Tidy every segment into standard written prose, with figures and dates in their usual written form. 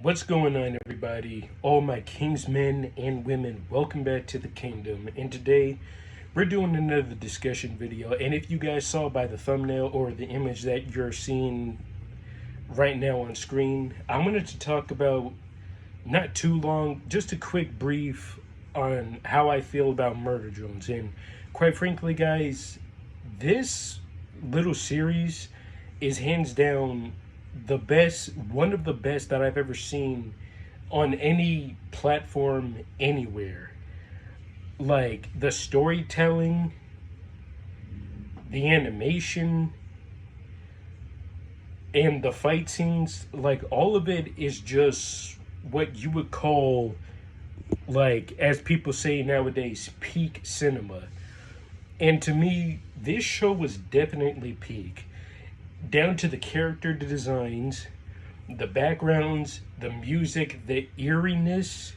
What's going on, everybody? All my kingsmen and women, welcome back to the kingdom. And today, we're doing another discussion video. And if you guys saw by the thumbnail or the image that you're seeing right now on screen, I wanted to talk about, not too long, just a quick brief on how I feel about Murder Drones. And quite frankly, guys, this little series is hands down one of the best that I've ever seen on any platform anywhere. Like the storytelling, the animation, and the fight scenes, like all of it is just what you would call, like, as people say nowadays, peak cinema. And to me, this show was definitely peak. Down to the character designs, the backgrounds, the music, the eeriness,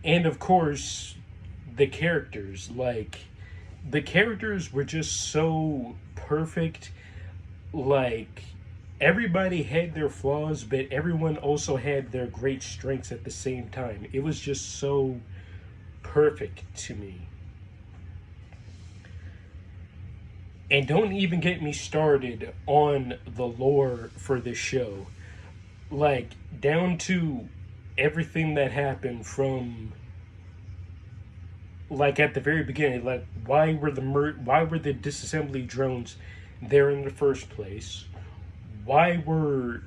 and of course, the characters. Like, the characters were just so perfect. Like, everybody had their flaws, but everyone also had their great strengths at the same time. It was just so perfect to me. And don't even get me started on the lore for this show. Like, down to everything that happened from, like, at the very beginning. Like, why were the disassembly drones there in the first place? Why were,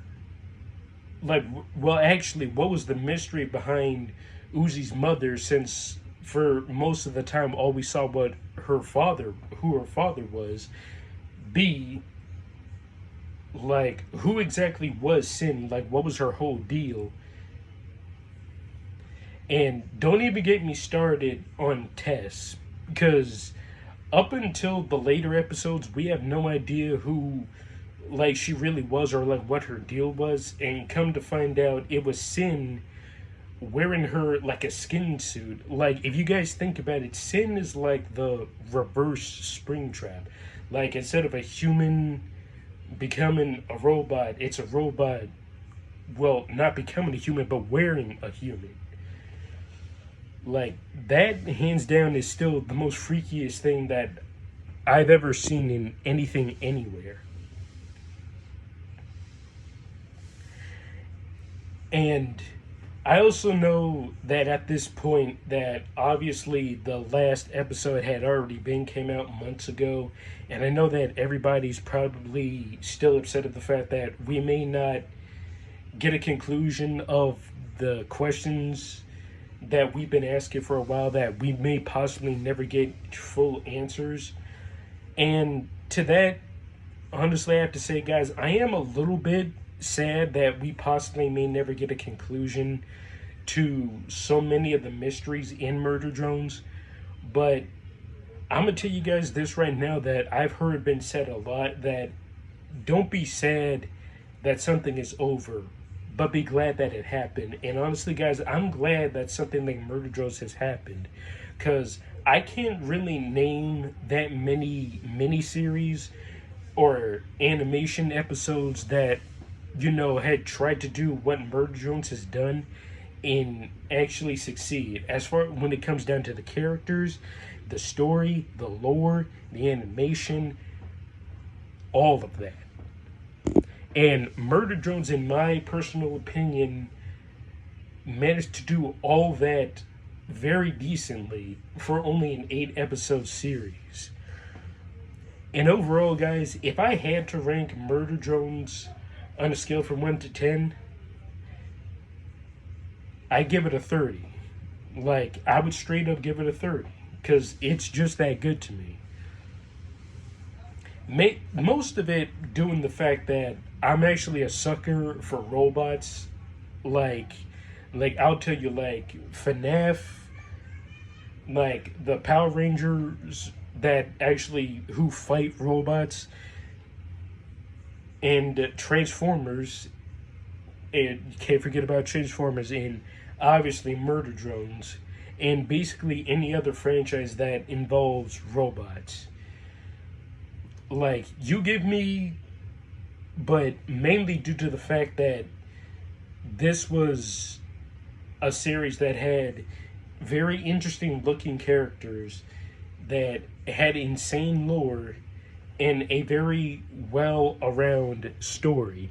like, well, actually, what was the mystery behind Uzi's mother, since for most of the time all we saw what who her father was. B, like, who exactly was Sin? Like, what was her whole deal? And don't even get me started on Tess, because up until the later episodes we have no idea who, like, she really was, or like what her deal was. And come to find out, it was Sin wearing her like a skin suit. Like, if you guys think about it, Sin is like the reverse Springtrap. Like, instead of a human becoming a robot, it's a robot, well, not becoming a human, but wearing a human. Like, that hands down is still the most freakiest thing that I've ever seen in anything anywhere. And I also know that at this point, that obviously the last episode had already came out months ago, and I know that everybody's probably still upset at the fact that we may not get a conclusion of the questions that we've been asking for a while, that we may possibly never get full answers. And to that, honestly, I have to say, guys, I am a little bit sad that we possibly may never get a conclusion to so many of the mysteries in Murder Drones. But I'm gonna tell you guys this right now, that I've heard been said a lot, that don't be sad that something is over, but be glad that it happened. And honestly, guys, I'm glad that something like Murder Drones has happened, because I can't really name that many miniseries or animation episodes that, you know, had tried to do what Murder Drones has done and actually succeed. As far when it comes down to the characters, the story, the lore, the animation, all of that. And Murder Drones, in my personal opinion, managed to do all that very decently for only an 8-episode series. And overall, guys, if I had to rank Murder Drones on a scale from 1 to 10, I give it a 30. Like, I would straight up give it a 30, because it's just that good to me. Most of it doing the fact that I'm actually a sucker for robots. Like I'll tell you, like FNAF, like the Power Rangers that actually who fight robots, and Transformers. And you can't forget about Transformers, and obviously Murder Drones, and basically any other franchise that involves robots. Like, you give me, but mainly due to the fact that this was a series that had very interesting looking characters, that had insane lore, and a very well around story.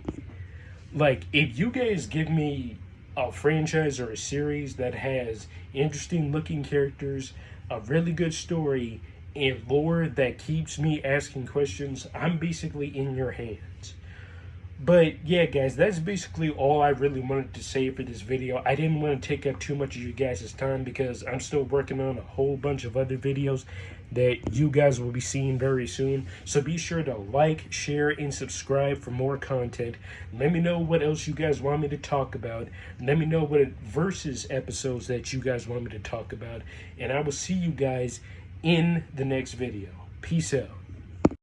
Like, if you guys give me a franchise or a series that has interesting looking characters, a really good story, and lore that keeps me asking questions, I'm basically in your hands. But yeah, guys, that's basically all I really wanted to say for this video. I didn't want to take up too much of you guys' time because I'm still working on a whole bunch of other videos that you guys will be seeing very soon. So be sure to like, share, and subscribe for more content. Let me know what else you guys want me to talk about. Let me know what versus episodes that you guys want me to talk about. And I will see you guys in the next video. Peace out.